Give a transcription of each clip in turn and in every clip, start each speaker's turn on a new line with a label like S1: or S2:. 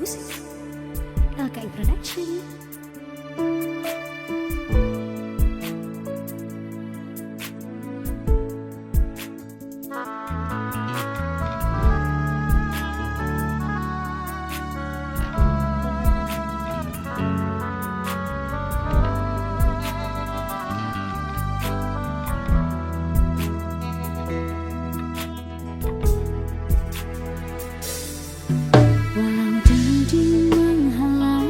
S1: musik LKI Production.
S2: Walau dinding menghalang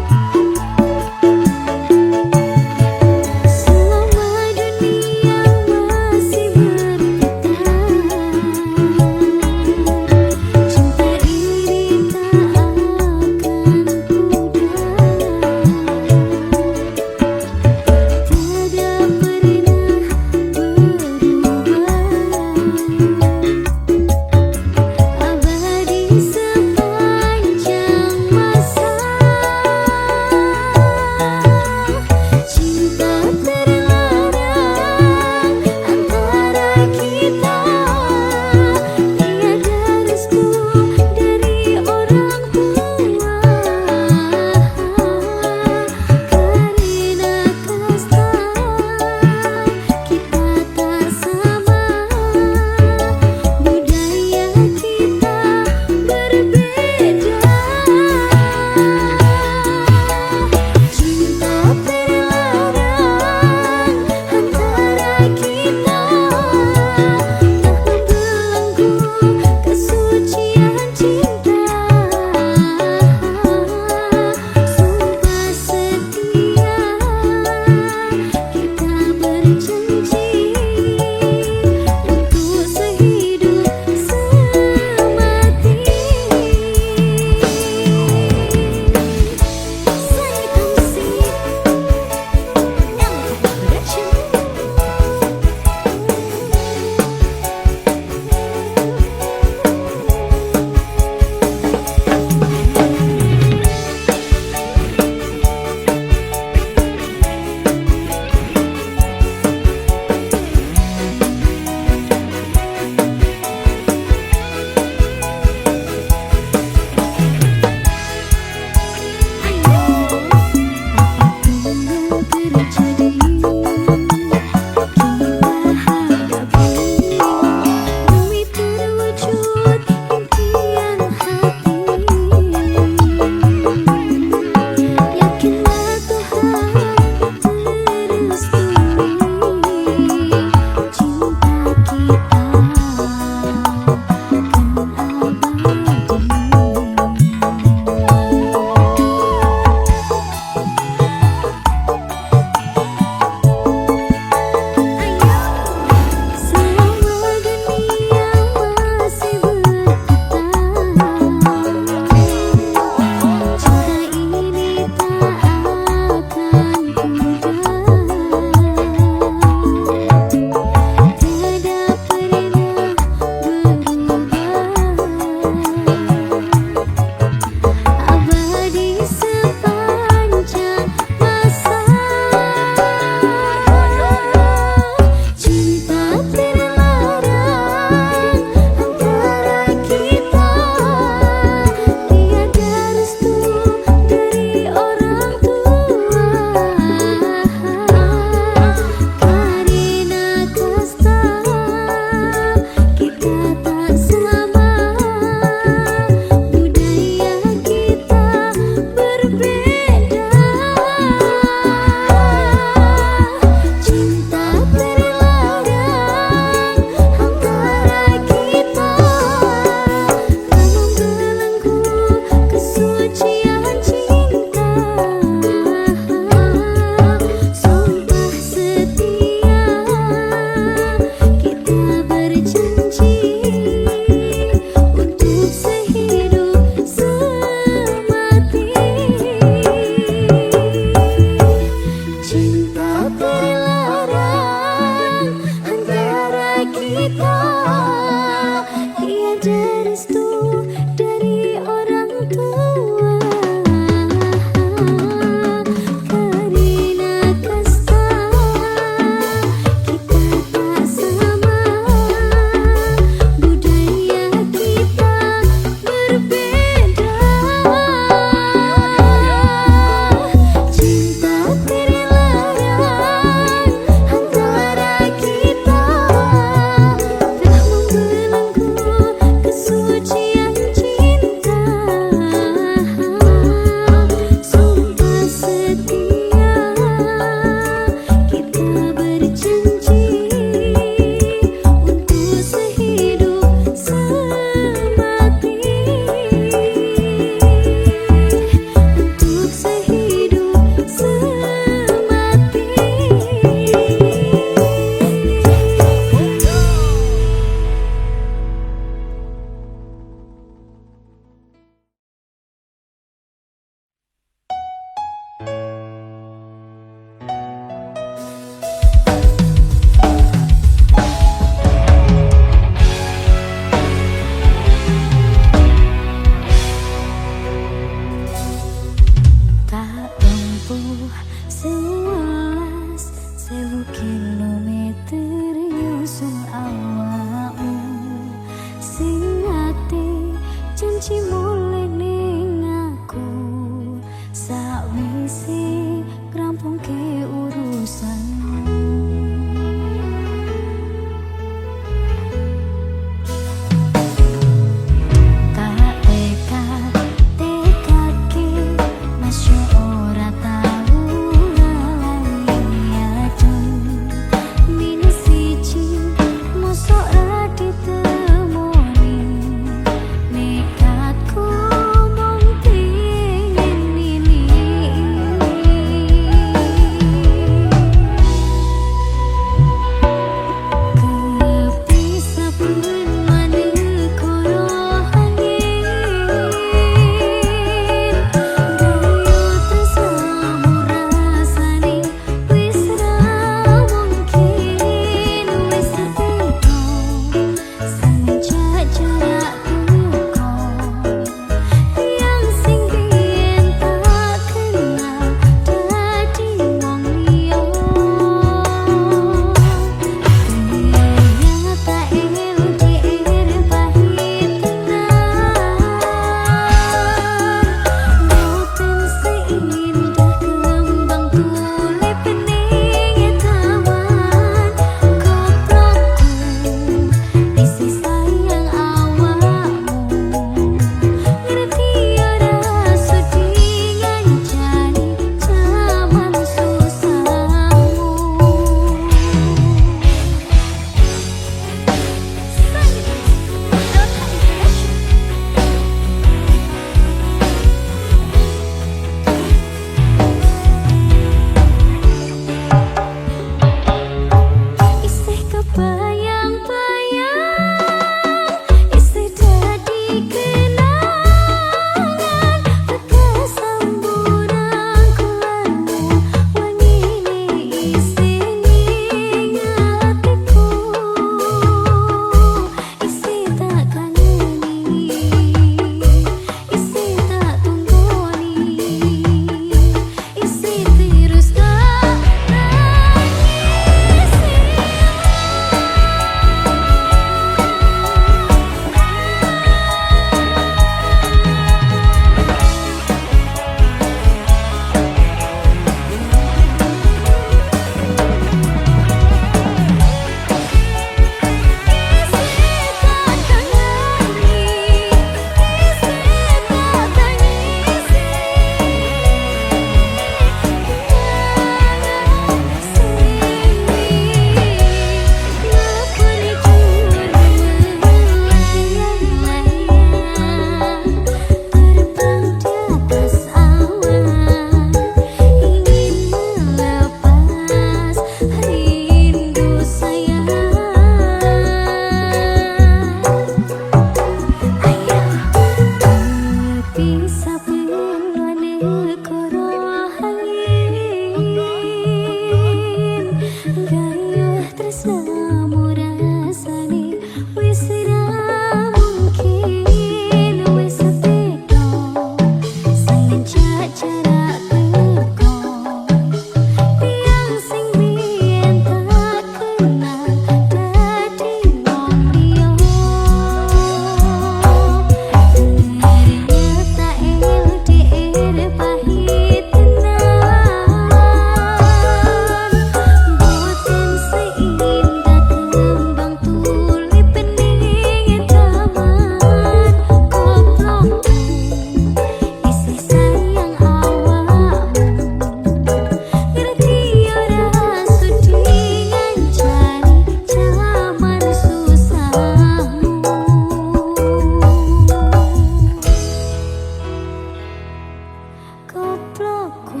S1: aku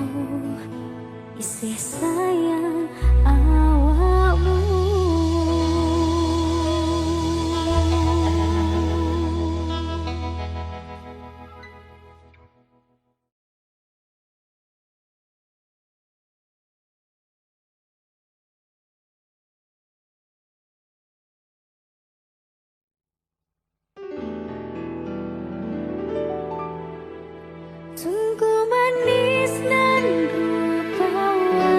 S1: isih sayang awakmu. Sungguh manis nan ku tawa,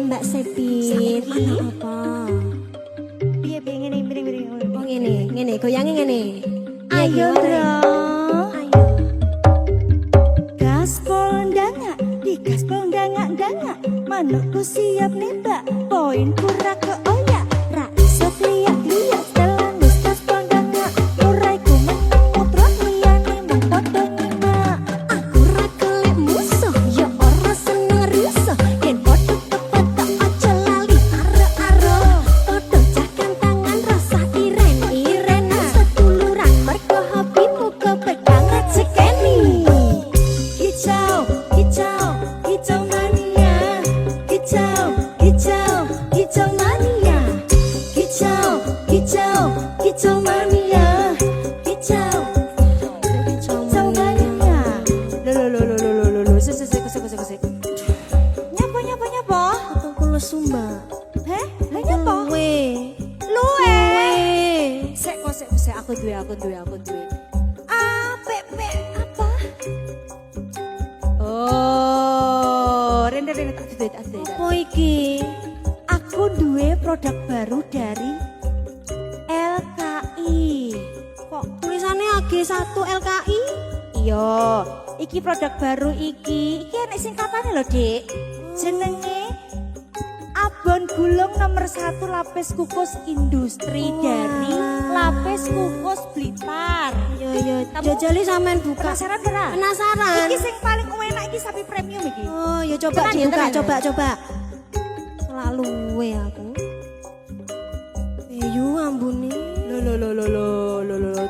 S1: Mbak Sepit.
S2: Mana
S1: apa?
S2: Piye ngene
S1: Oh ngene, goyangi ngene.
S2: Ayo dong.
S1: Ayo.
S2: Gaspol ndangak, di gaspol ndangak. Manukku siap nembak, poinku ra keoyak. Ra iso liat-liat setelanus gaspol ndangak. Uraiku meneng mutrot liyane mung padha nyimak.
S1: Aku ra kelek musuh, ya ora seneng rusuh. Yen padha kepada aja lali aro-aro. Padha jakan tangan rasa iren-irenan seduluran mergo hobimu kepegang rezekeni.
S2: Hijau, hijau, hijau mania. Hijau, hijau, hijau mania. Hijau, hijau, hijau mania. Hijau, hijau mania. Lo, sik. Nyapa.
S1: Aku lesu, Mbak.
S2: Heh, lah nyapa?
S1: Luwe.
S2: Luwe.
S1: Sik, aku duwe.
S2: Pepe apa?
S1: Oh,
S2: Rene tak duwe.
S1: apa iki?
S2: Aku duwe produk baru dari LKI.
S1: Kok tulisannya AG1 LKI?
S2: Iya, iki produk baru iki. Iki enek singkatane lho, Dik. Jenenge Abon Gulung nomor 1 lapis kukus industri dari lapis kukus Blitar.
S1: Yo, jajali sampean buka.
S2: Penasaran ora?
S1: Penasaran.
S2: Iki sing paling enak iki sapi premium iki.
S1: Oh, ya coba
S2: Tenan,
S1: dibuka,
S2: tenan.
S1: coba. Selalu we aku. Ayo ambune.
S2: Lo, delok.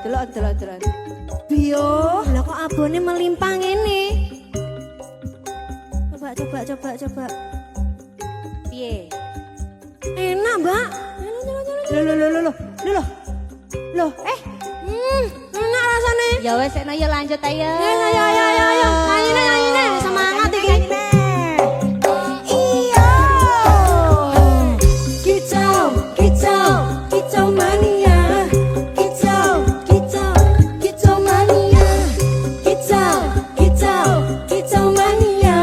S2: Bio.
S1: Lah kok abone melimpah ngene? Coba.
S2: Piye?
S1: Enak, Mbak.
S2: Lo,
S1: Enak rasane.
S2: ya wes sekno ya lanjut ayo.
S1: Ayo. Nyanyi semangat iki.
S2: Iya. Kicau mania. Kicau mania. Kicau mania. Kicau mania.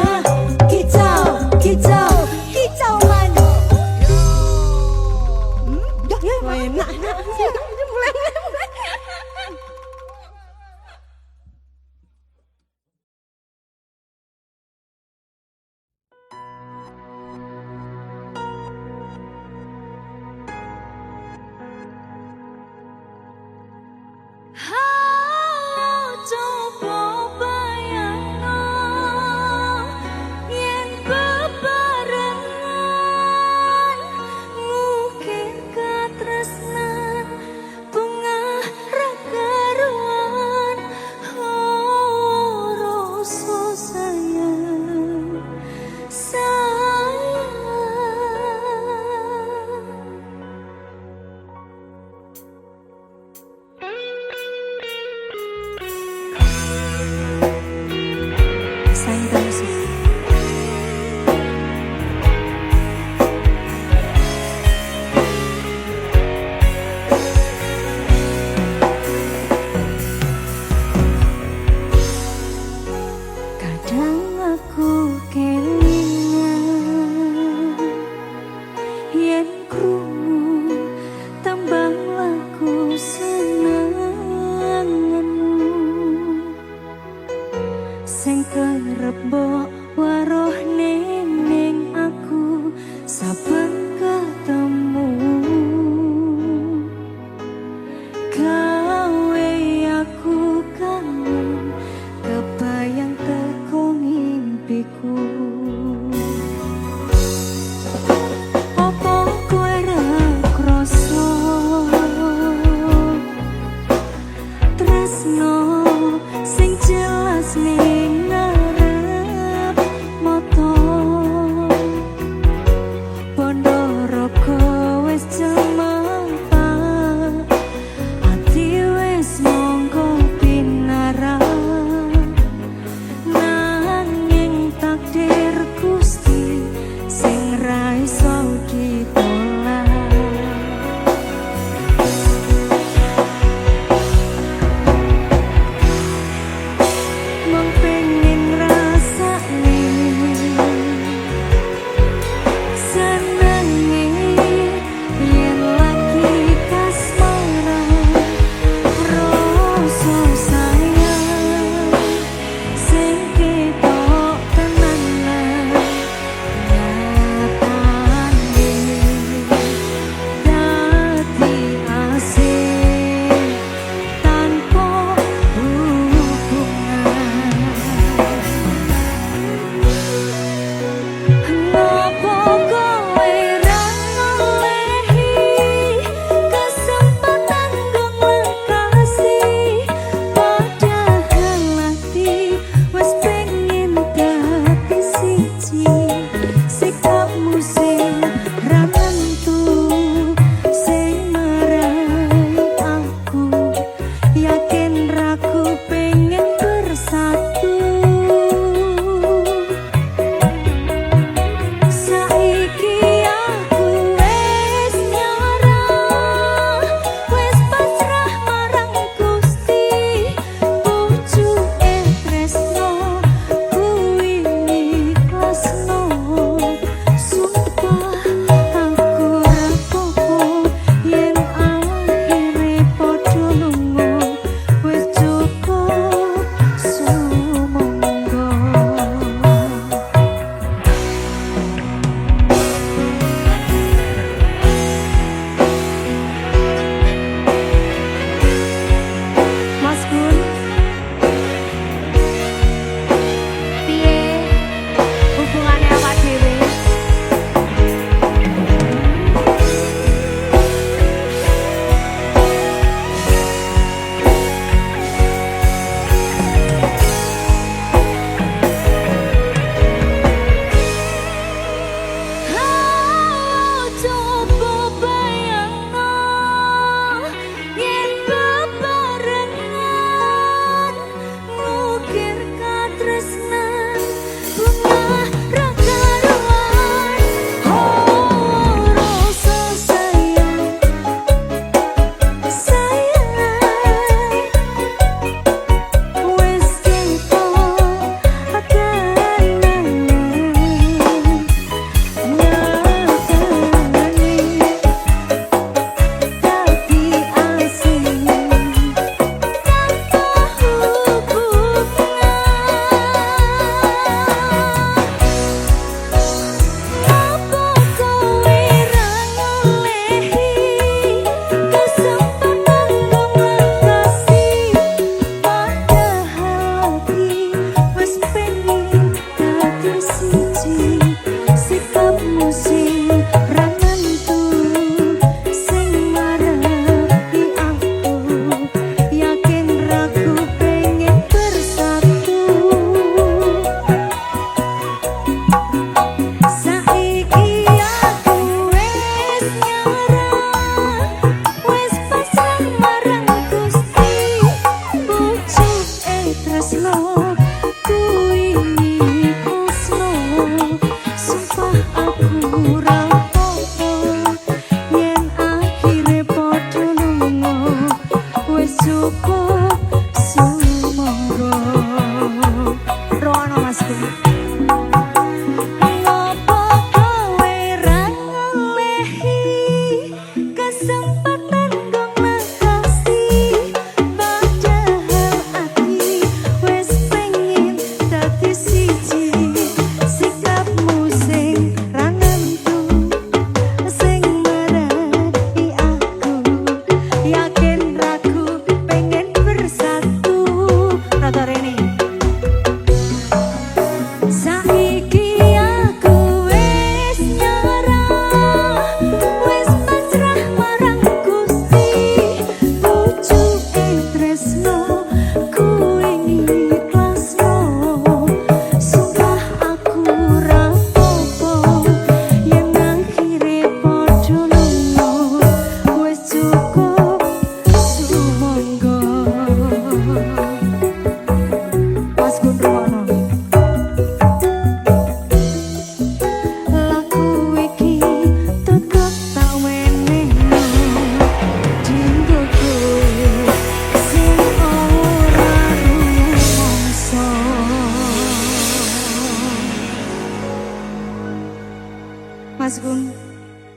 S1: Enak.
S2: krungu tambah laku senenganmu sing kerep mbok waroh ning aku saben ketemu gawe aku kangen kebayang teko mimpiku. Opo kowe ra krasa tresno sing jelas ning ngarep mata bondo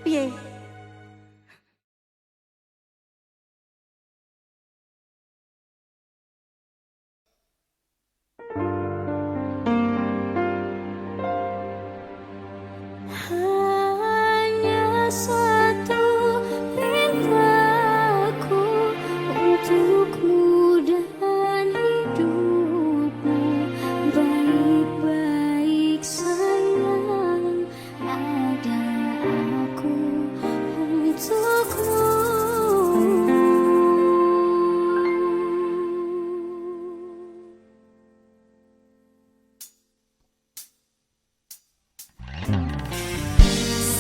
S2: Piye?
S1: Hanya satu perintahku untukmu dan hidupmu. Baik-baik sayang, ada aku untukmu.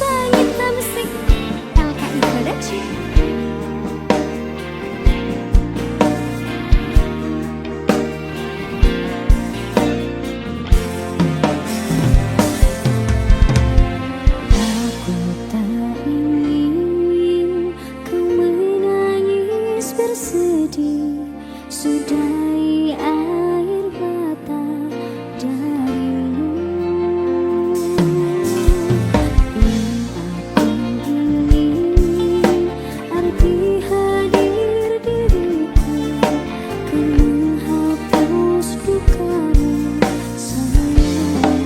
S1: Sangita Musik LKI Production. Aku tak ingin kau menangis bersedih. Sudahi air mata darimu. Arti hadir diriku kan menghapus dukamu sayang.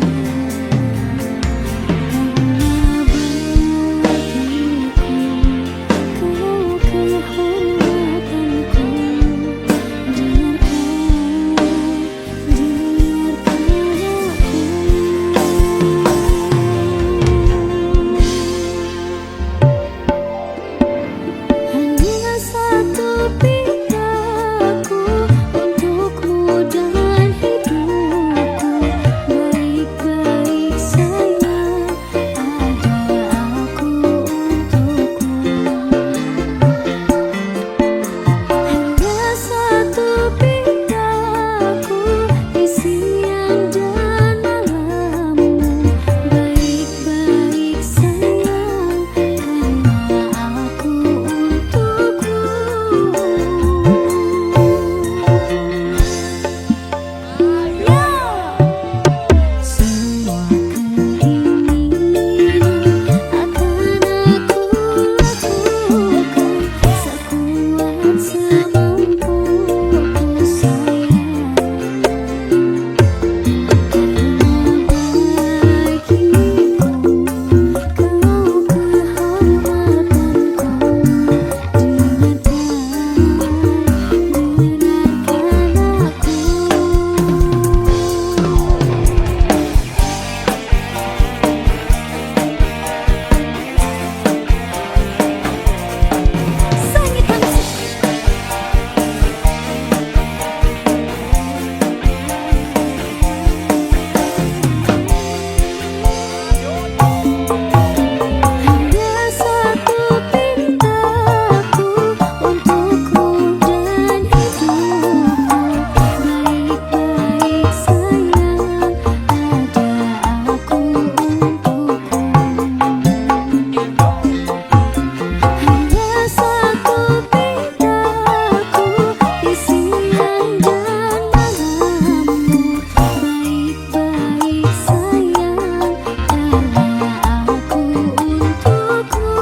S1: Karena bagiku kau kehormatanku. Hanya satu pintaku untukmu dan hidupku. Baik-baik sayang, ada aku untukmu. Hanya satu pintaku di siang dan malammu. Baik-baik sayang, karena aku untukmu. Semua keinginan akan aku lakukan sekuat semampuku sayang. Karena bagiku kau kehormatanku. Dengarkan aku. Sangita Musik. Hanya satu pintaku untukmu dan hidupku. Baik-baik sayang, ada aku untukmu. Hanya satu pintaku di siang dan malammu. Baik-baik sayang, karena aku untukmu.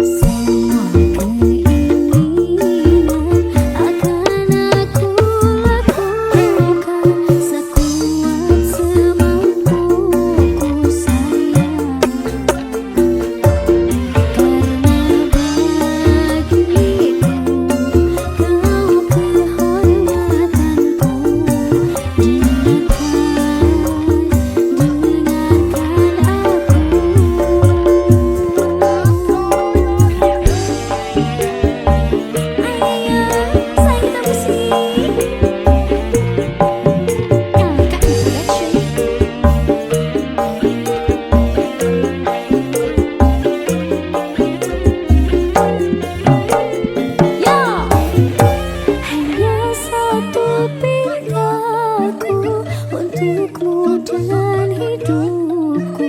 S1: Semua keinginan akan aku lakukan sekuat semampuku sayang. Karena bagiku kau kehormatanku. Sangita Musik LKI Production. Hanya satu pintaku untukmu dan hidupku.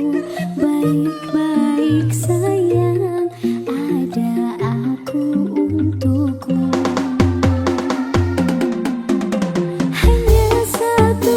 S1: Baik-baik sayang, ada aku untukmu. Hanya satu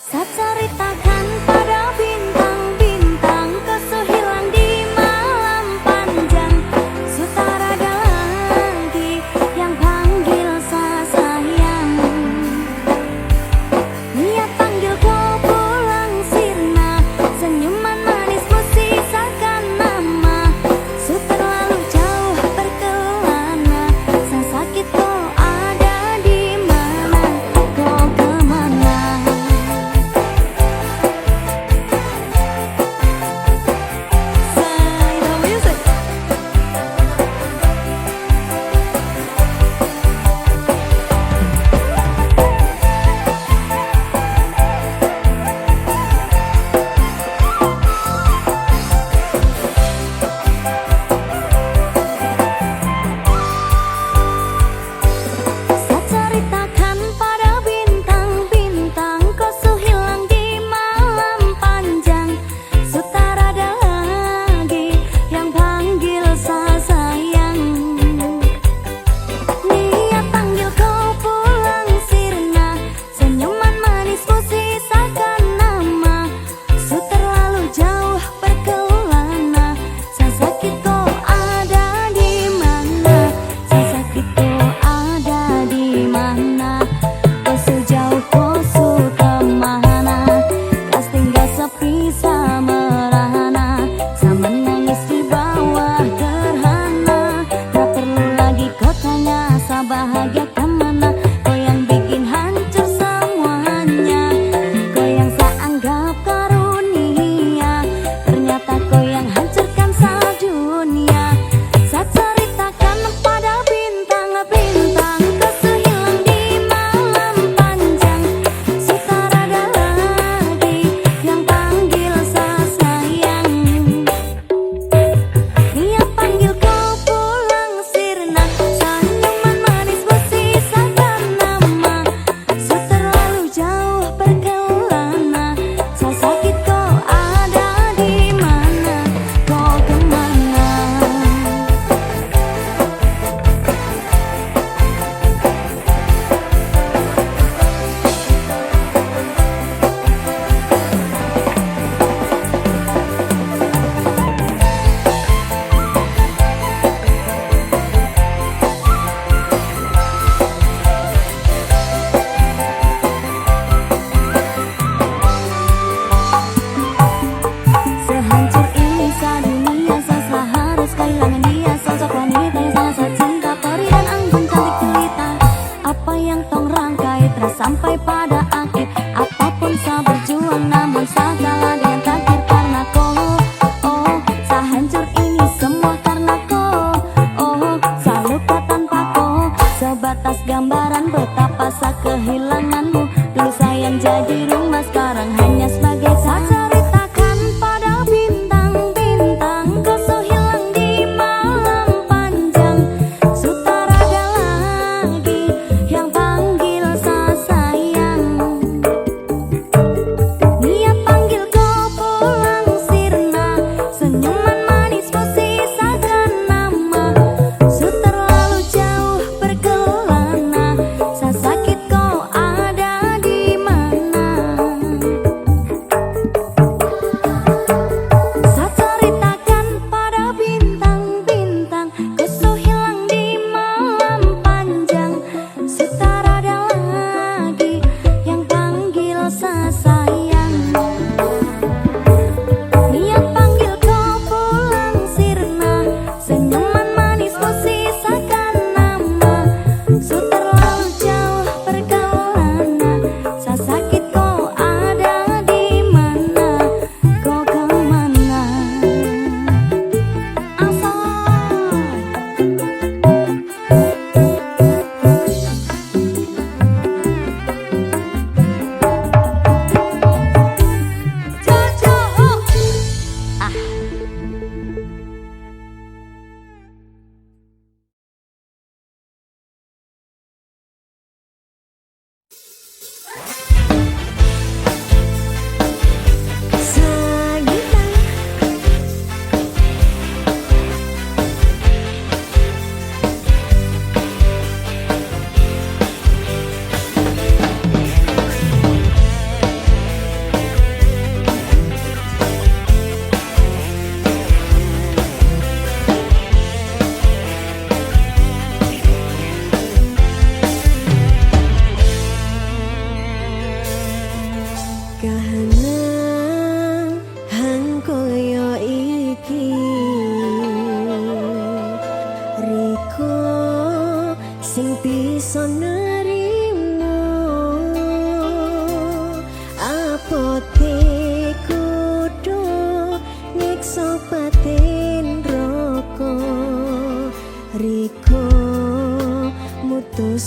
S1: Saya ceritakan pada bintang-bintang, kau hilang di malam panjang. Sutara ada lagi yang panggil saya sayang. Dia panggil kau pulang sirna, senyuman manismu sisakan nama. Su terlalu jauh berkelana, saya sakit kau ada di mana, kau kemana?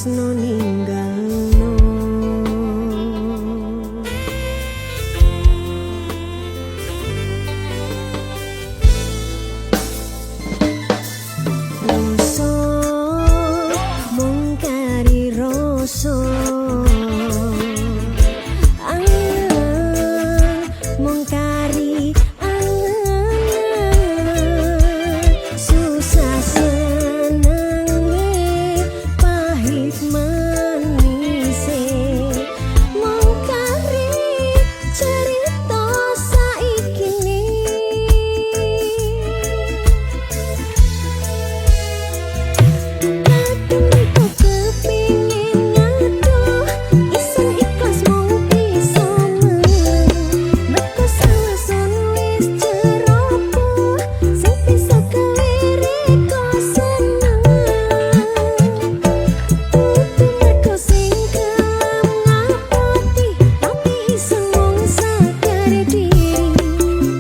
S1: tresno ninggalno. Rasa mung kari rasa, angen mung kari angen, susah senenge pahit manise, mung kari cerita saikine. Kadung kok kepingin ngaduh, isun ikhlas mung bisa meneng. Merko salasan wis ceroboh, sing bisa kelirik kok seneng. Dudu merko sing kelam ngapoti, tapi isun mung sadar diri.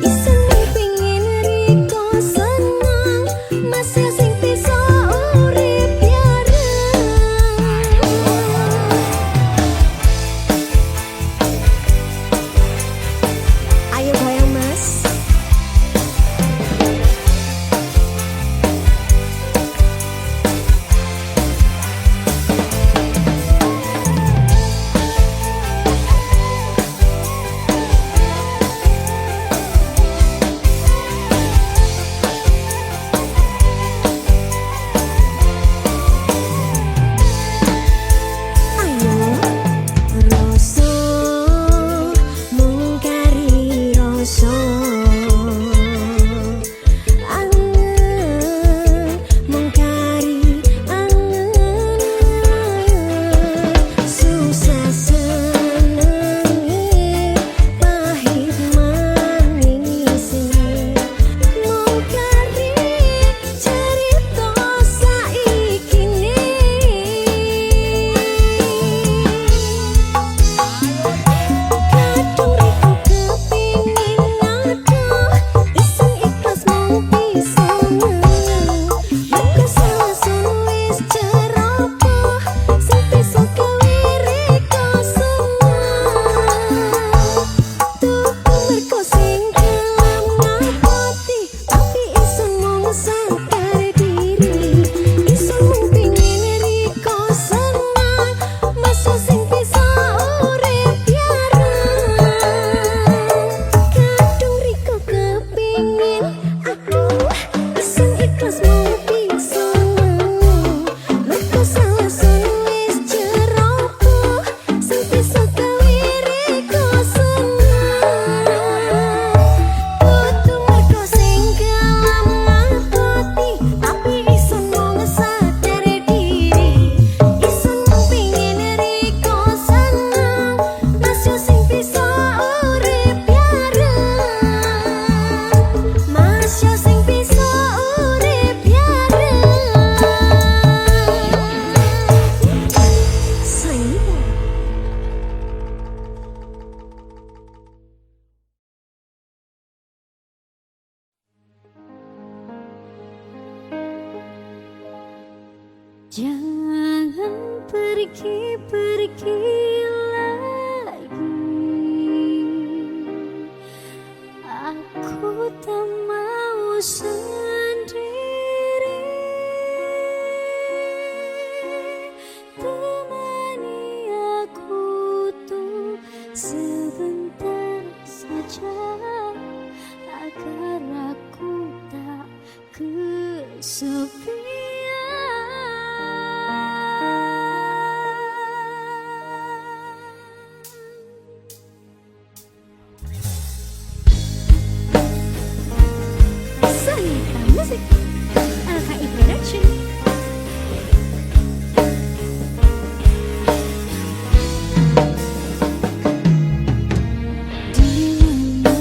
S1: Isun pingin riko seneng, masih sing bisa urip bareng. Ayo goyang mas. Ayo rasa mung kari rasa, angen mung kari angen, susah senenge pahit manise, mung kari cerita saikine. Kadung riko kepingin ngaduh, isun ikhlas mung bisa meneng. Merko salasan wis ceroboh, sing bisa kelirik kok seneng. Dudu merko sing kelam ngapoti, tapi isun mung sadar diri. Isun mung pingin riko seneng, masa sing bisa urip bareng. Kadung riko kepingin, aduh, isun ikhlas mung bisa meneng. Merko salasan wis ceroboh, sing bisa kelirik kok seneng. Dudu merko sing kelam ngapoti, tapi isun mung sadar diri. Isun mung pingin riko seneng, masih sing bisa urip bareng. Masih sing bisa urip bareng. Sayang. Jangan pergi-pergi lagi, aku tak mau sendiri. Temani aku tuh sebentar saja, agar aku tak kesepian. Sanita Music, LKI Production. Di mana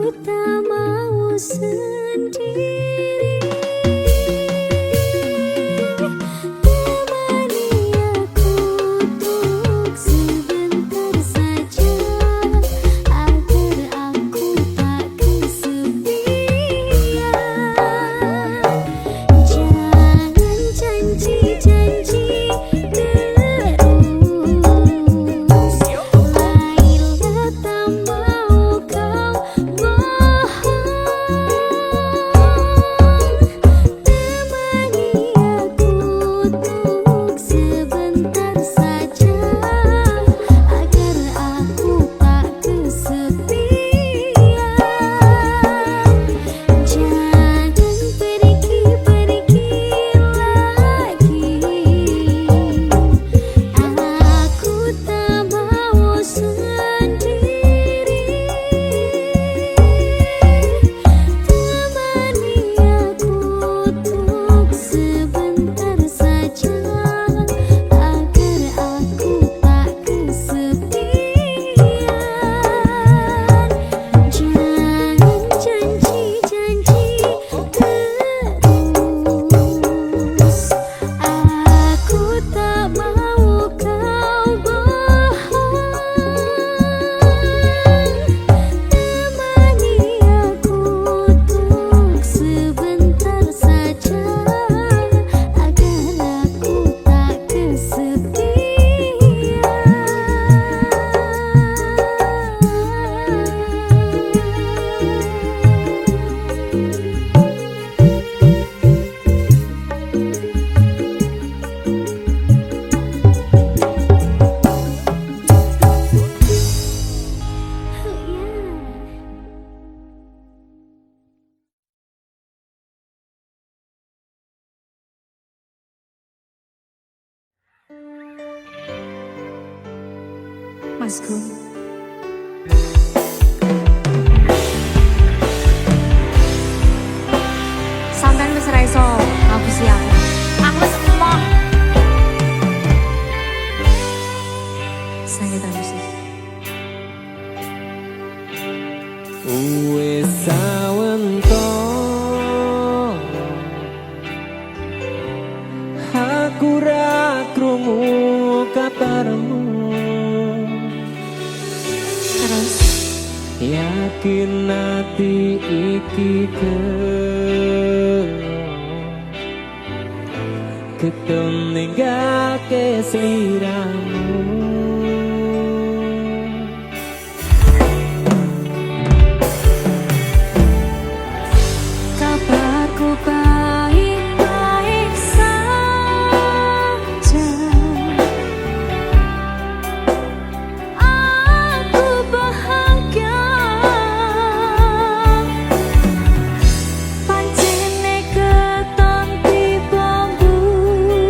S1: tak mau sendiri. Temani aku untuk sebentar saja, agar aku tak kesepian. Jangan janji-janji terus, Laila tak mau kau bohong. Temani aku untuk sebentar saja, agar aku tak kesepian. Jangan pergi-pergi lagi, aku tak mau sendiri. Temani aku untuk sebentar saja, agar aku tak kesepian. Jangan janji-janji terus, aku tak mau kau bohong. Temani aku untuk sebentar saja, agar aku tak
S2: Mas Gun, sampean wis ra iso ngapusi aku. Aku wis emoh. Saya tak bisa.
S3: Wis sawentara aku ra krungu kabarmu.
S2: Terus
S3: Yakin ati iki keton ninggake sliramu.
S2: kabarku baik-baik saja. Aku bahagia, pancene keton tiba mburi.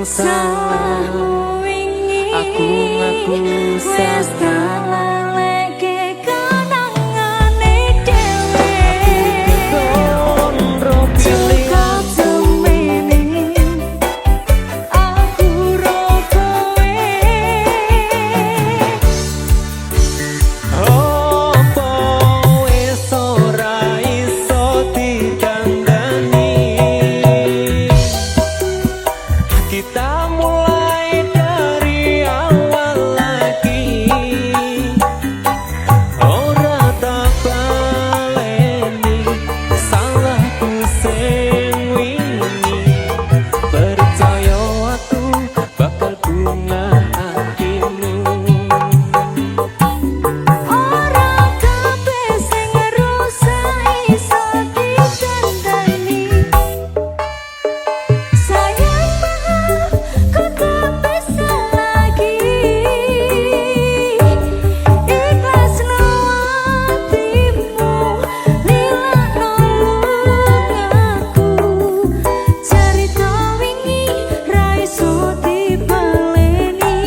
S3: salah,
S2: wingi
S3: aku ngaku
S2: wes
S3: salah.
S2: laleke kenangane dhewe
S3: Condro
S2: cukup semene aku ro kowe
S3: Apa wis ora iso dikandani. Kita mulai dari awal lagi. Ora tak baleni salahku sing wingi. Percaya aku bakal bunga hatimu.
S2: ora kabeh sing rusak iso dikandani sayang maaf ku tak bisa lagi ikhlas no hatimu lilakno lungaku cerita wingi ra iso dibaleni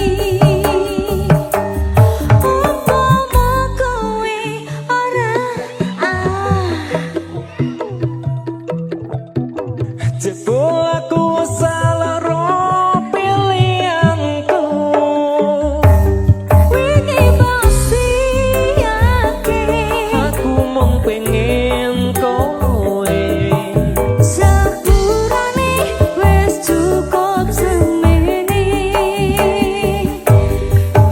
S2: umpama kowe ora
S3: Jebul aku salah ro pilihanku.
S2: wingi basiake
S3: Aku mung pengen kowe.
S2: sepurane wis cukup semene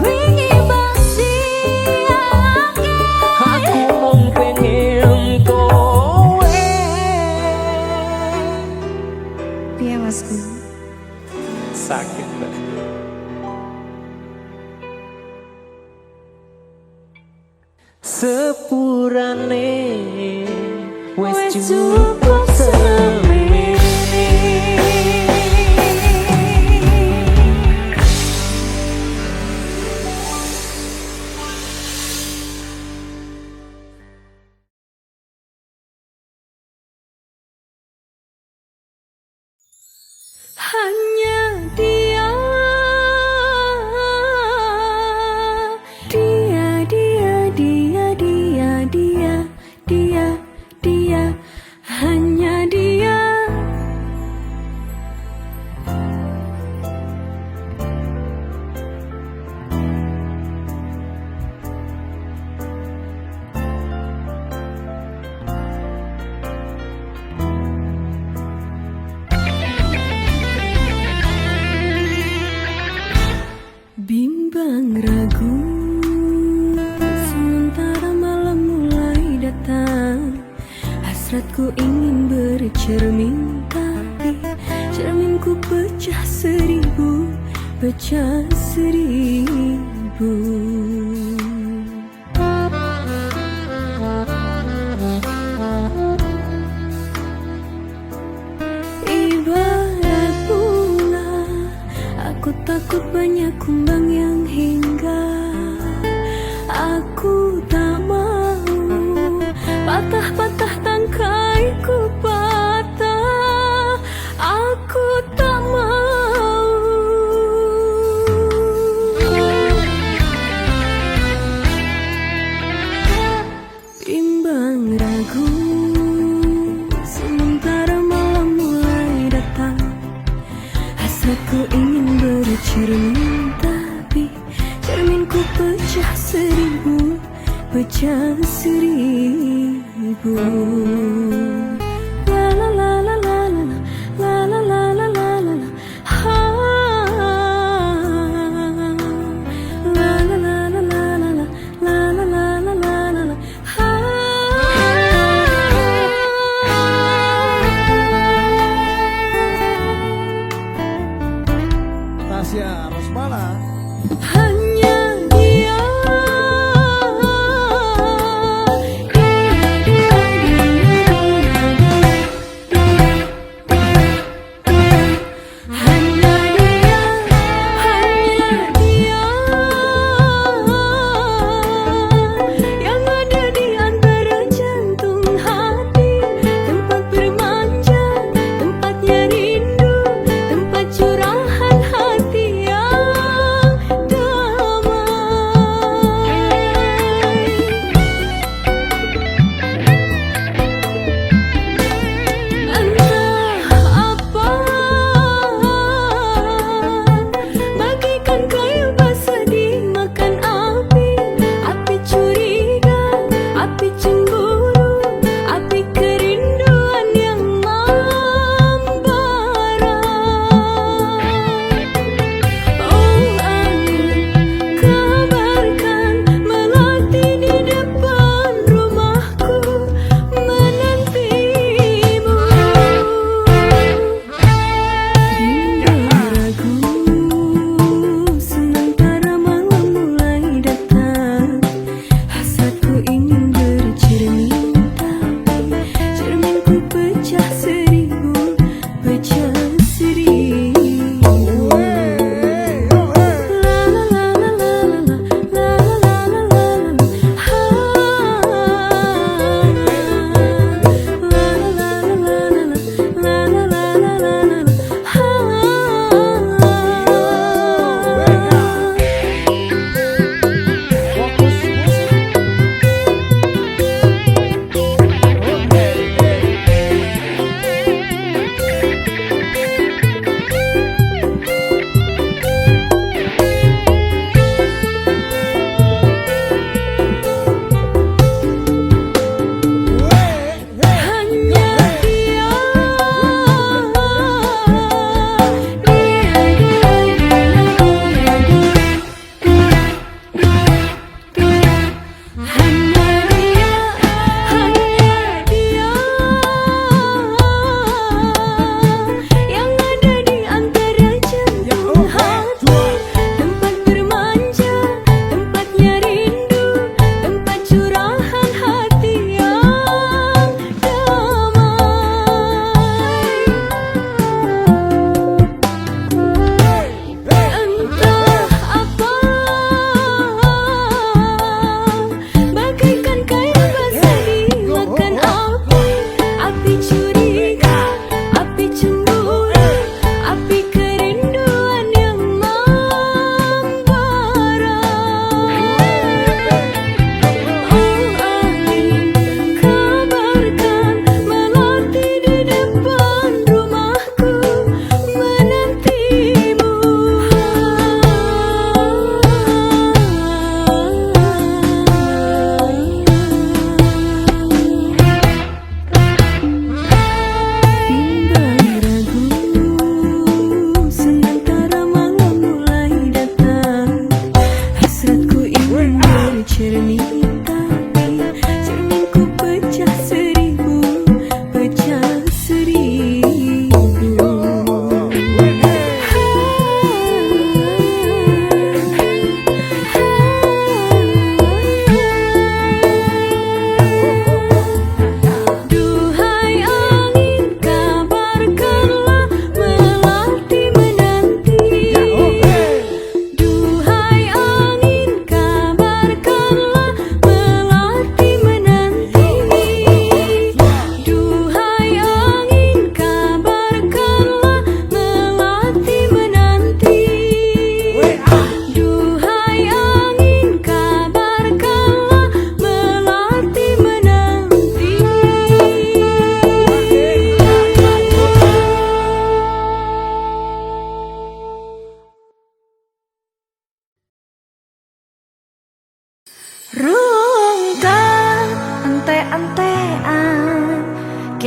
S2: wingi basiake
S3: Aku mung pengen kowe.
S2: piye masku
S3: Sakit Mbak. Sepurane wis
S2: wis
S3: cukup
S2: cukup
S3: semene.
S2: hanya dia dia dia dia dia dia dia dia hanya dia bimbang ragu sementara malam mulai datang hasratku ingin bercermin tapi cerminku pecah seribu ibarat bunga aku takut banyak kumbang yang hinggap aku tak mau patah-patah tangkaiku patah aku tak mau bimbang ragu sementara malam mulai datang hasratku ingin bercermin tapi cerminku pecah seribu la la la la la la la la la la la la ha la la la la la la la la la la la la la ha
S4: Tasya Rosmala.
S2: hanya dia dia dia dia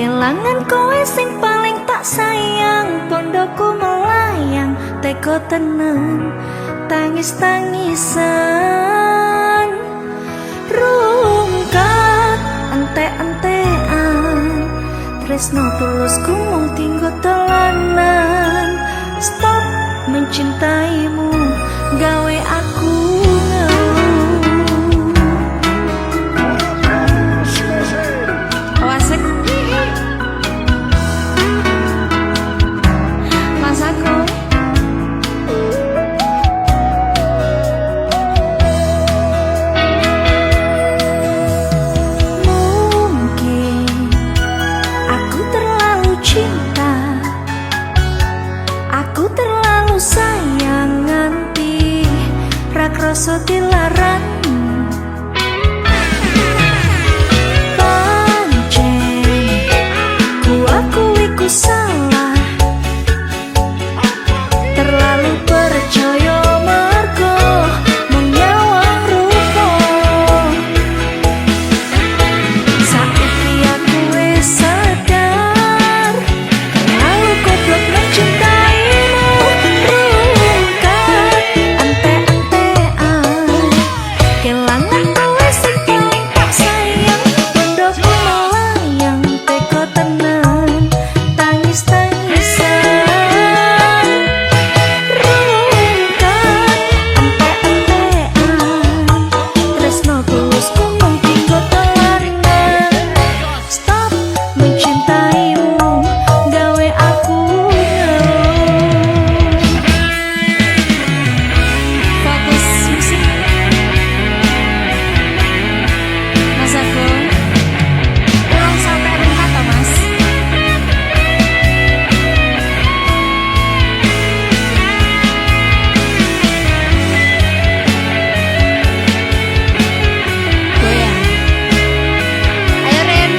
S2: Kelangan kowe sing paling tak sayang, pondoku melayang, teko tenang, tangis-tangisan, rungkat, ente-entean, tresno tulusku mung tinggo telanan. Stop mencintaimu, gawe aku ngeluh. Wasek Mas aku mungkin aku terlalu cinta, aku terlalu sayang nganti rak rasa dilarang. Pancen ku akui ku salah, terlalu percaya mergo menyawang rupa. Saiki aku wis sadar, terlalu goblok mencintaimu. Rungkat, ente-entean, kelangan kowe sing paling tak sayang, pondoku melayang, teko tenan, tangis-tangisan. Rungkat, ente-entean, tresno tulusku mung tinggo telanan. Stop mencintaimu, gawe aku ngeluh. Fokus musik Mas aku ulang sampai rungkat toh Mas. Goyang. Ayo Ren.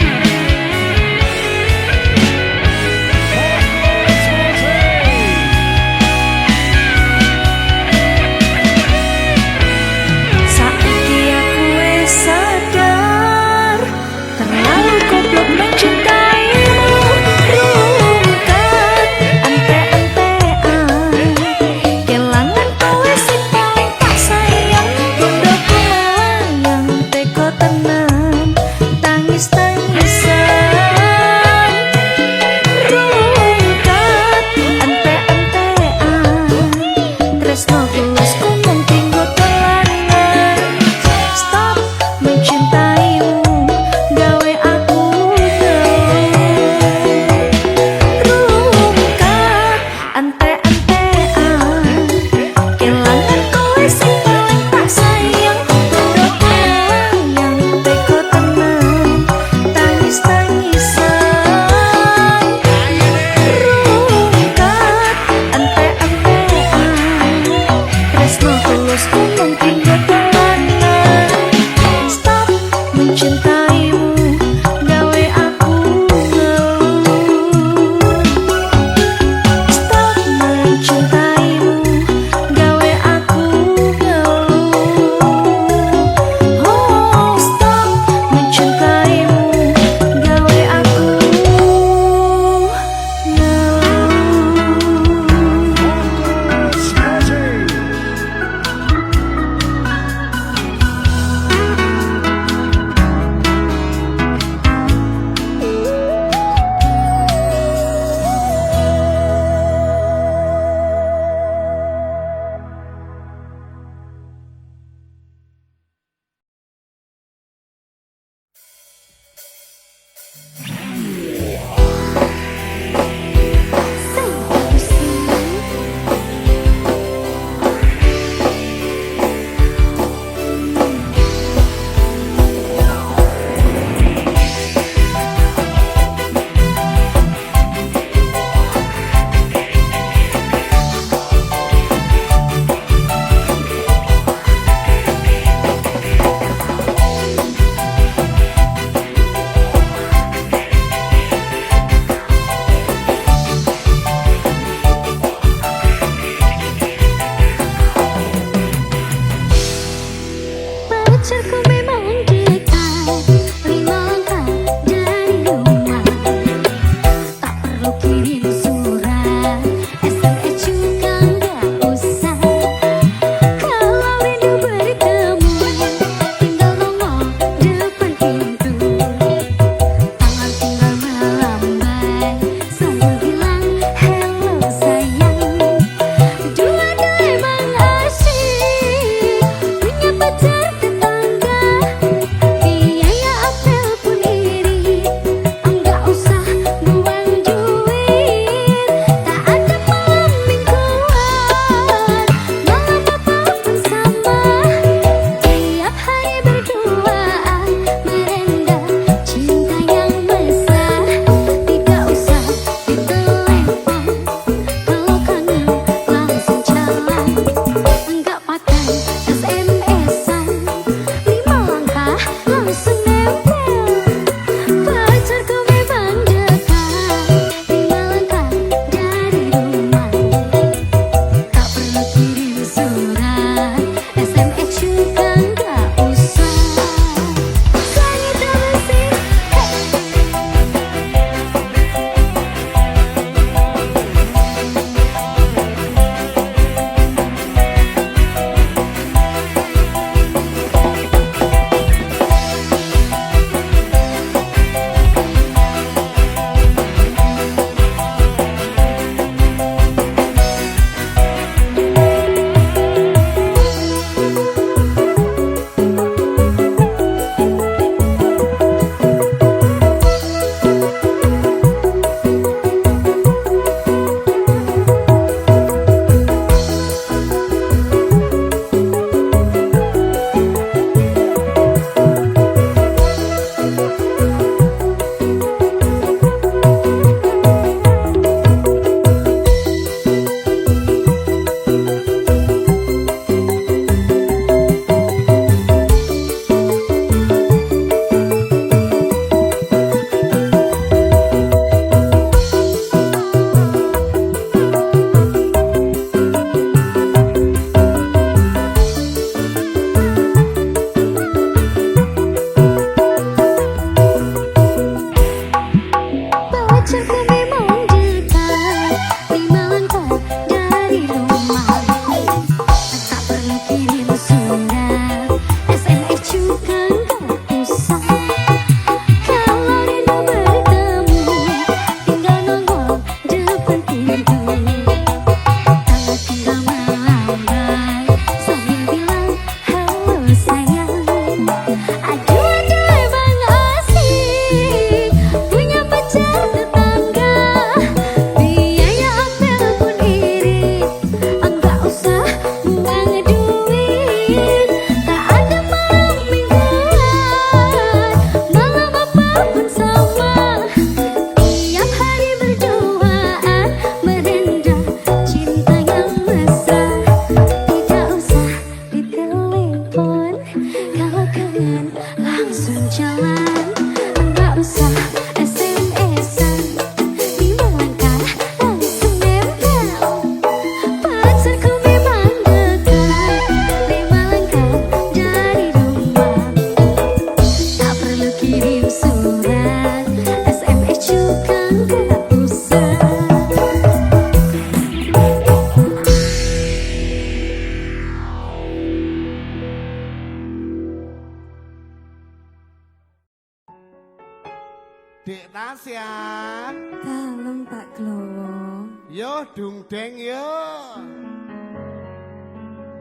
S2: Dalem Pak Glowo.
S4: Yo dung deng yo.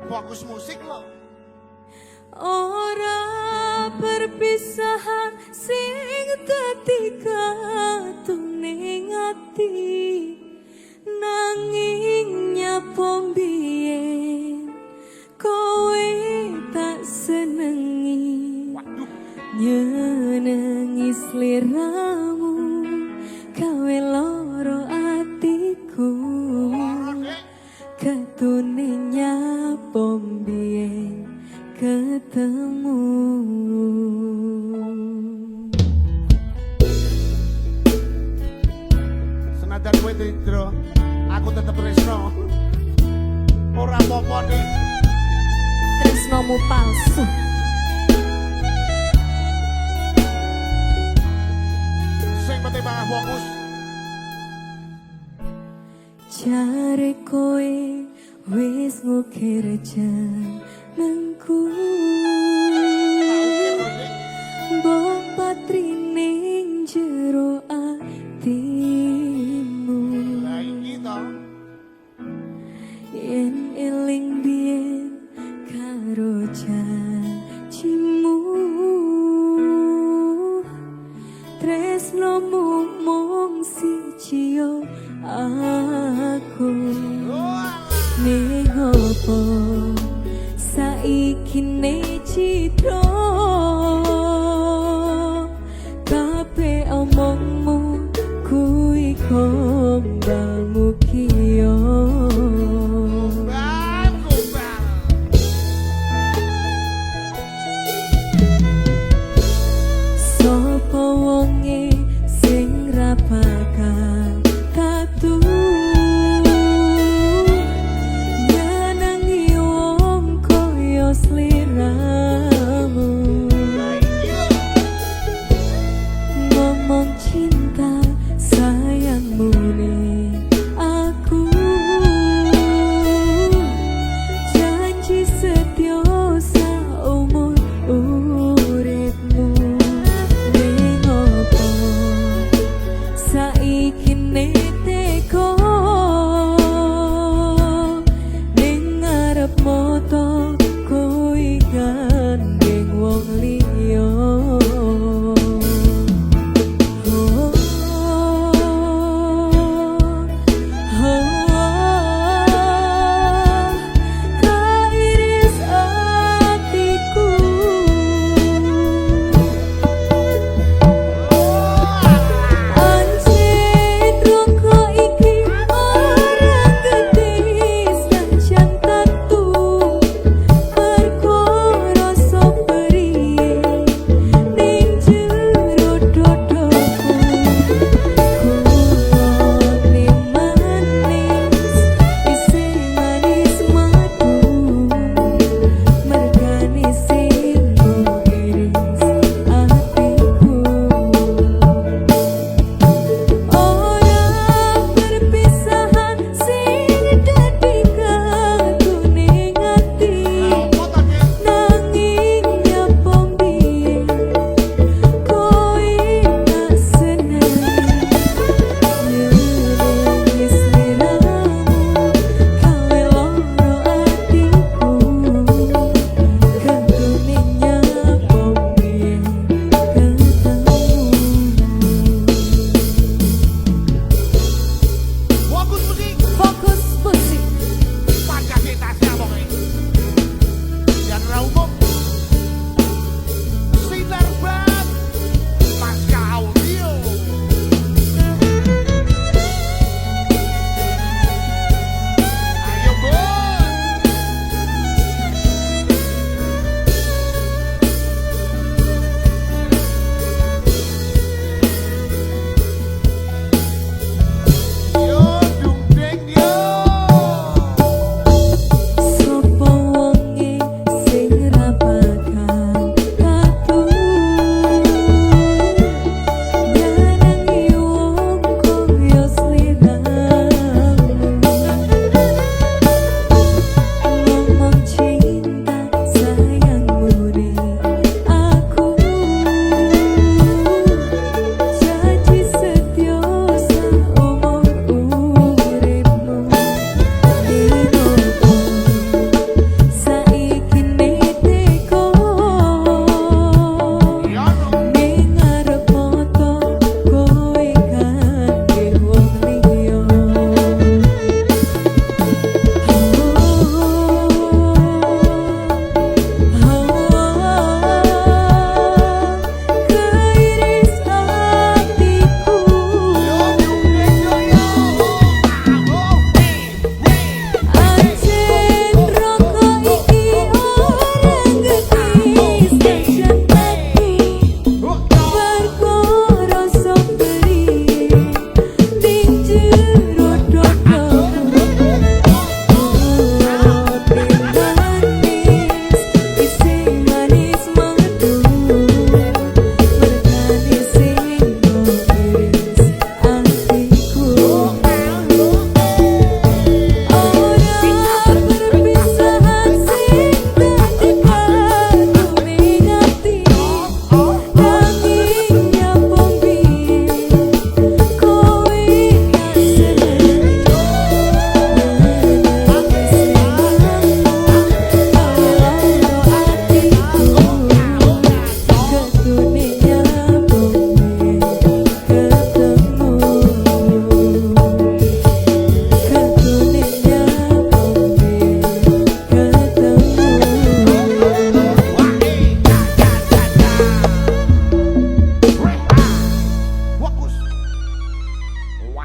S4: Fokus musik lo.
S2: Ora perpisahan sing dadi katuning ati nanging nyapa biyen kowe tak senengi nyenengi sliramu gawe loro atiku ketune nyapa biyen ketemu.
S4: Senajan kowe tridro, aku tetep tresno. Ora apa-apa nih.
S2: Tresnomu palsu.
S4: Sing penting banget fokus.
S2: Jare kowe wis ngukir jenengku mbok patrining jero atimu
S4: Lah iki to.
S2: yen eling biyen karo janjimu tresnomu mung siji yo aku ning opo saiki ne citra kabeh omongmu kuwi kembangmu kiyo
S4: Bagus banget.
S2: sapa wonge sing ra bakal tatu nyenengi wong koyo sliramu ngomong cinta sayangmu nih aku janji setia saumur uripmu ning opo saiki ne teko ning ngarep moto kuwi gandeng wong liya kairis atiku anjing rong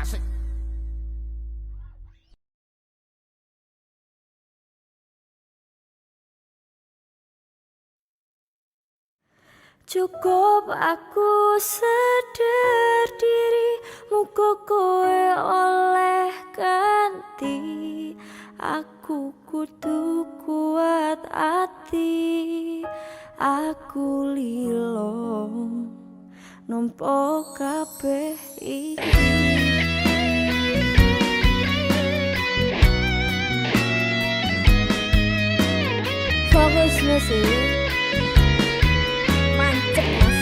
S4: Asik.
S2: Cukup aku sadar diri, muga kowe oleh ganti. Aku kudu kuat ati, aku lilo nompo kabeh iki. Fokus musik mancep mas.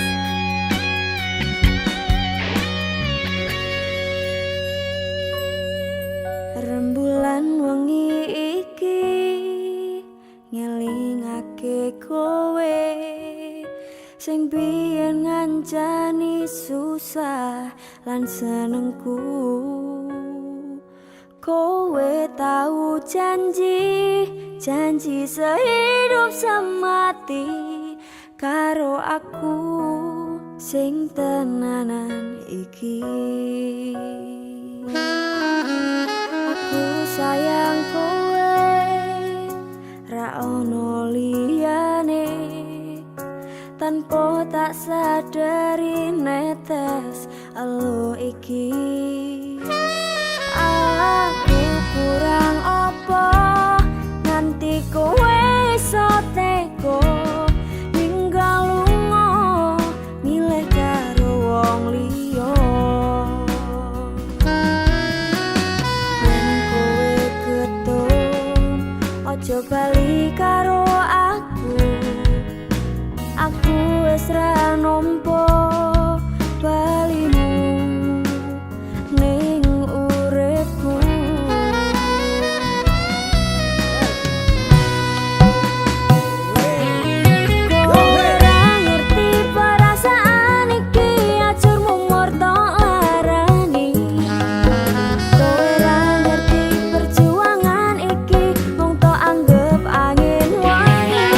S2: Rembulan wengi iki ngelingake kowe sing biyen ngancani susah lan senengku. Kowe tau janji sehidup semati karo aku sing tenanan iki. Aku sayang kowe ra ono liyane, tanpa tak sadari netes elo iki. Aku kurang apa nganti kowe iso teko ninggal lunga milih karo wong liya. Yen kowe ketun aja bali karo aku wis ra nampa balimu ning uripku. Kowe ra ngerti perasaan iki, ajur mumur tok larani. Kowe ra ngerti perjuangan iki, mung tok anggap angin wangi.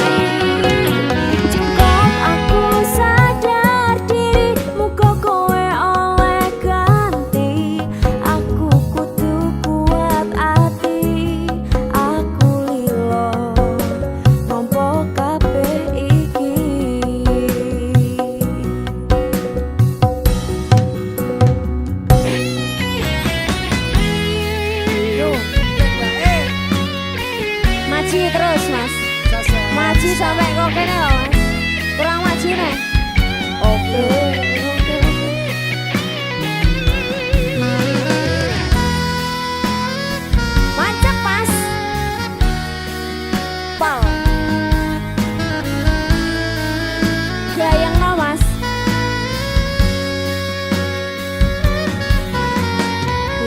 S2: Cukup aku sadar diri, muga kowe oleh ganti. Aku kudu kuat ati, aku lilo nampa kabeh iki. Yo, maji terus mas, maji sampai kok kene loh mas, kurang maji nih. Oke. Mantap mas. Pal. Gayeng no mas.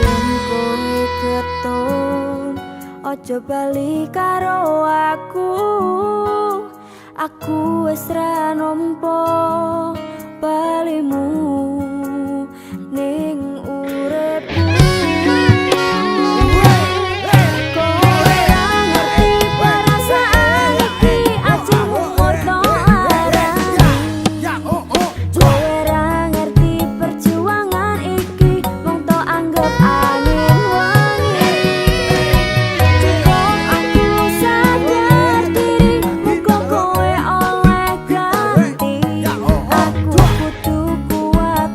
S2: Yen kowe ketun ojo bali karo aku wis ra nampa balimu ning uripku. Kowe ra ngerti perasaan iki, ajur mumur tok larani. Kowe ra ngerti perjuangan iki, mung tok anggap angin wangi. Cukup aku sadar diri, muga kowe oleh ganti. Aku kudu kuat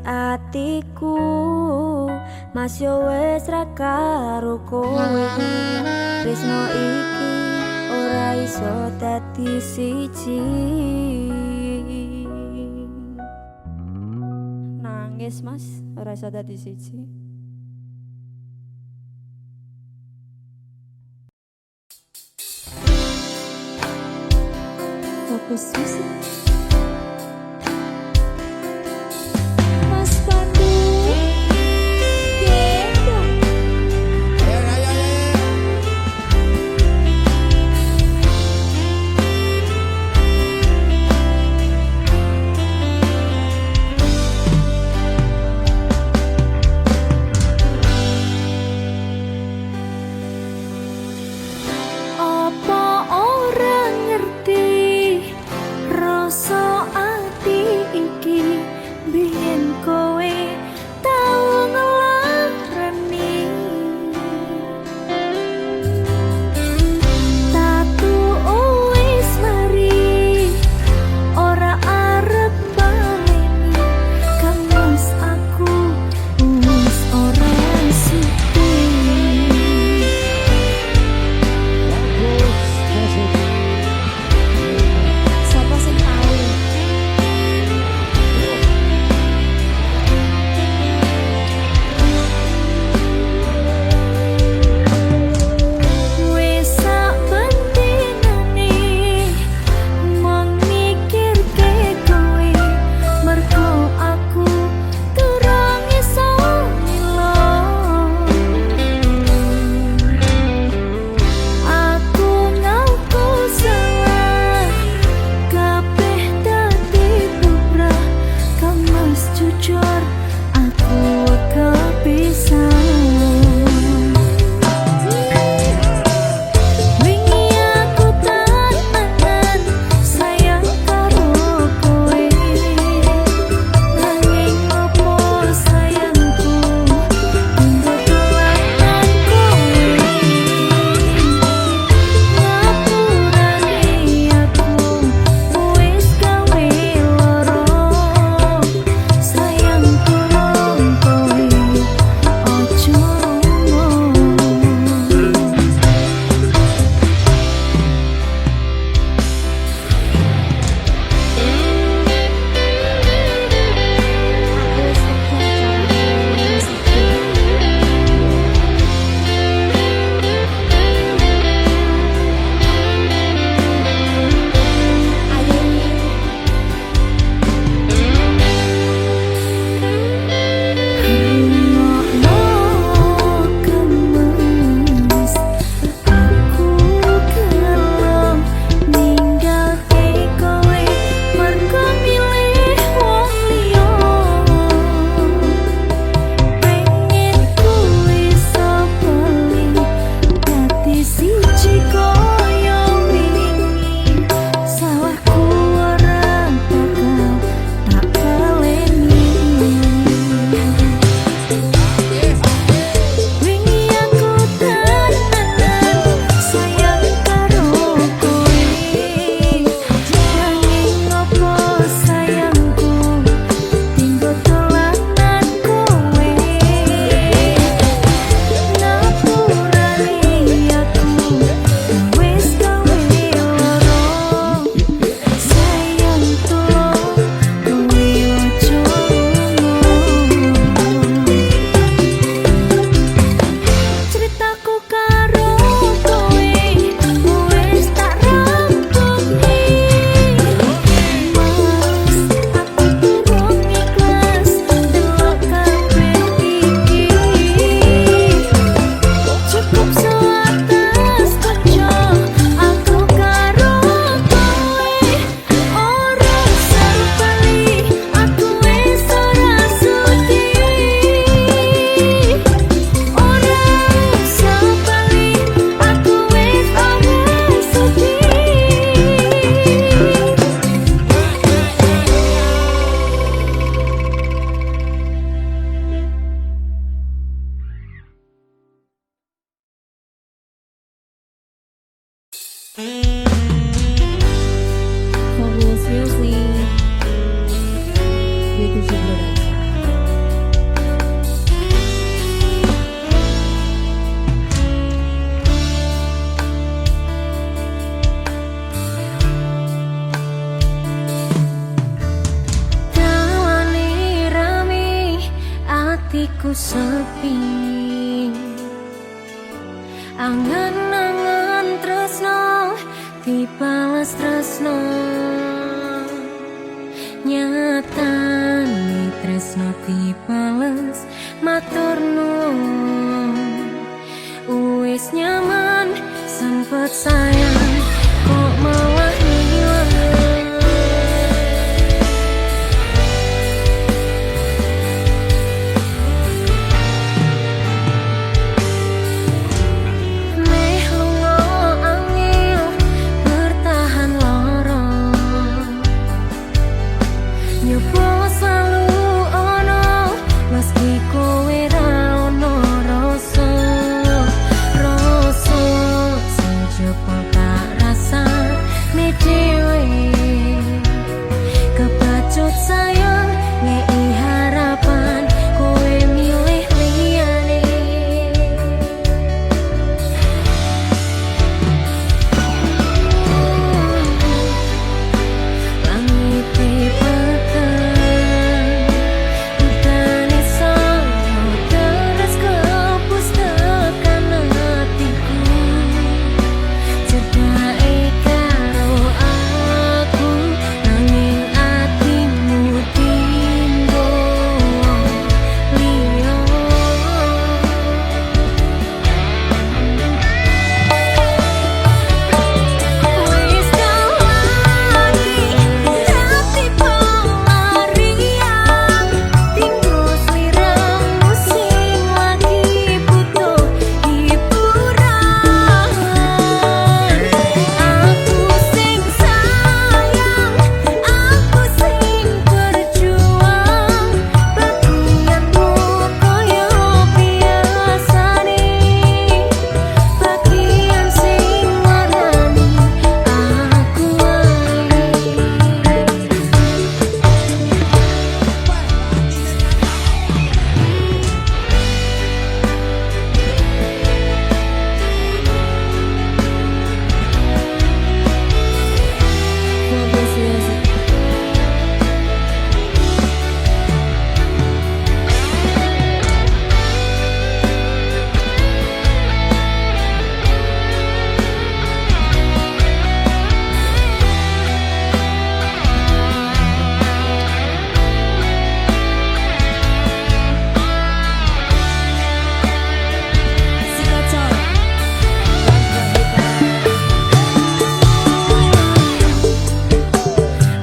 S2: atiku Mas yo wis ra karo kowe tresno iki ora iso dadi siji nangis mas ora iso dadi siji fokus musik Mas Pandu gendong apa orang ngerti rasa
S1: atiku sepi, angan-angan tresno dibalas tresno, nyatane tresno dibales matur nuwun. Wis nyaman sempet sayang kok malah hilang. Meh lunga angel bertahan lara, nyoba selalu ono meski kowe ra ono rasa. Rasa sing jebol tak rasa ne dhewe, kebacut sayang ngei harapan kowe milih liyane. Langit petang, udane sono terus kepus tekan hatiku. Cedake karo aku, nanging atimu tinggo liya. Wis kawani dadi pelarian, tinggo sliramu sing lagi butuh hiburan. Aku sing sayang, aku sing berjuang, bagianmu koyo biasane, bagian sing warnani aku wae.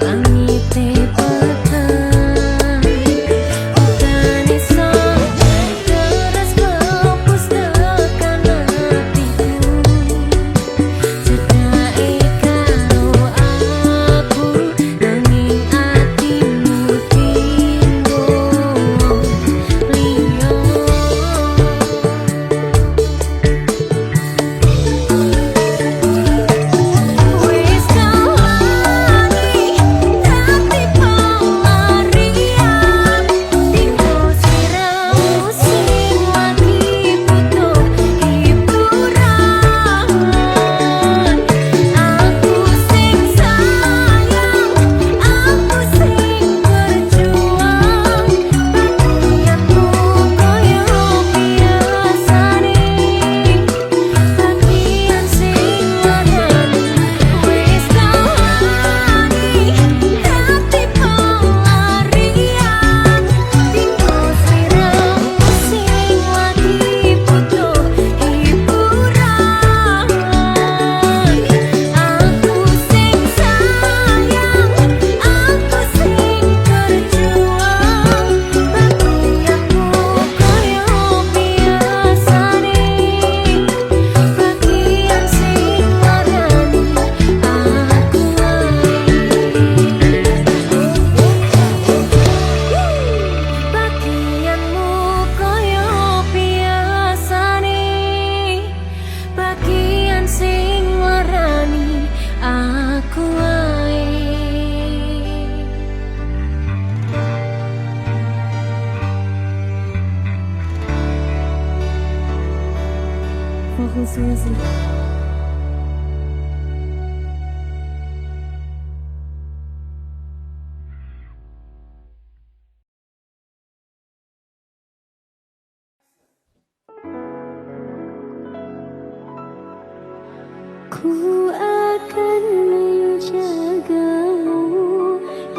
S1: Langite petang, udane sono terus kepus tekan hatiku. Cedake karo aku, nanging atimu tinggo liya. Wis kawani dadi pelarian, tinggo sliramu sing lagi butuh hiburan. Aku sing sayang, aku sing berjuang, bagianmu koyo biasane, bagian sing warnani. Wis kawani dadi pelarian, tinggo sliramu sing lagi butuh hiburan. Aku sing sayang, aku sing berjuang, bagianmu koyo biasane, bagian sing warnani aku wae. Bagianmu koyo biasane, bagian sing warnani aku wae. Fokus music. Ku akan menjagamu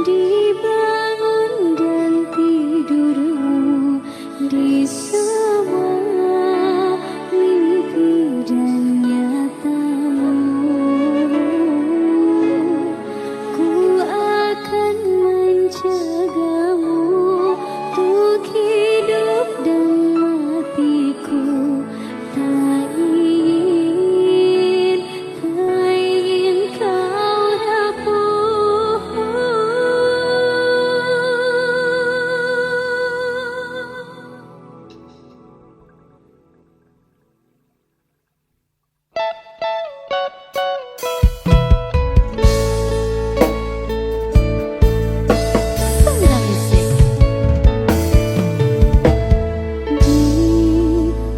S1: di bangun dan tidurmu, di semua mimpi dan nyatamu. Ku akan menjagamu untuk hidup dan matiku. Tak ingin kau rapuh.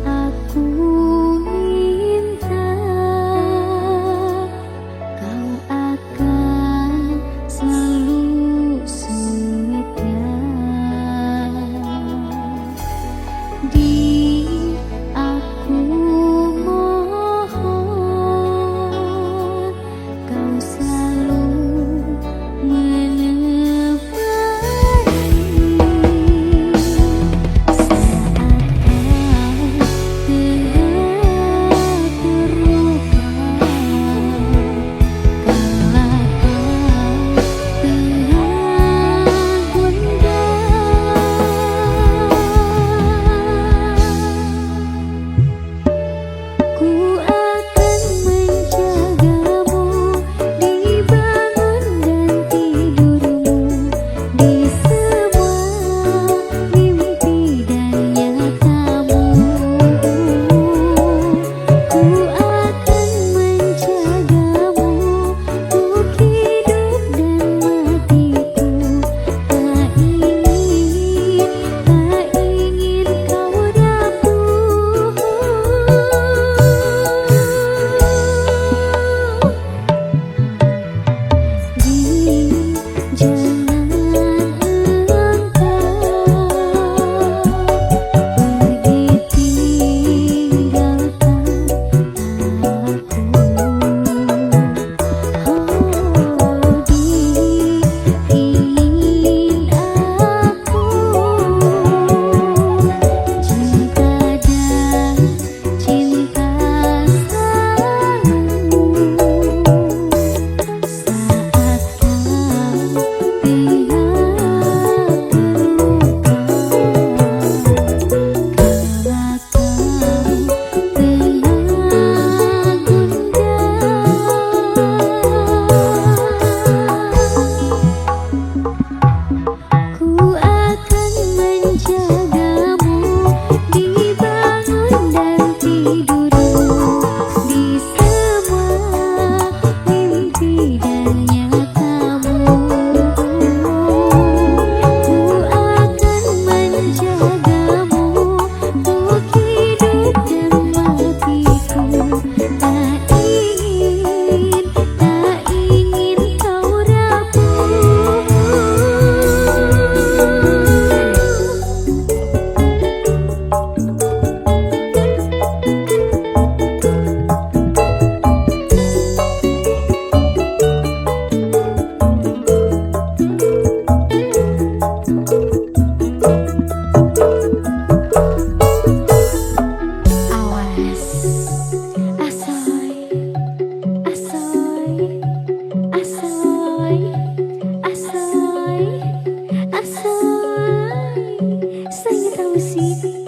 S1: Aku minta kau akan selalu setia. Aku mohon kau selalu menemani saat kau ku akan menjagamu di bangun dan tidurmu, di semua mimpi dan nyatamu. Ku akan menjagamu untuk hidup dan matiku. Tak ingin kau rapuh. Di jalan engkau pergi tinggalkan aku. Diingin aku cinta dan cinta selalu. Saat kau ku akan menjagamu di bangun dan tidurmu, di semua mimpi dan nyatamu. Ku akan menjagamu untuk hidup dan matiku. Tak ingin kau rapuh. Awas, asoy, asoy, asoy, asoy, asoy. Saya tahu sih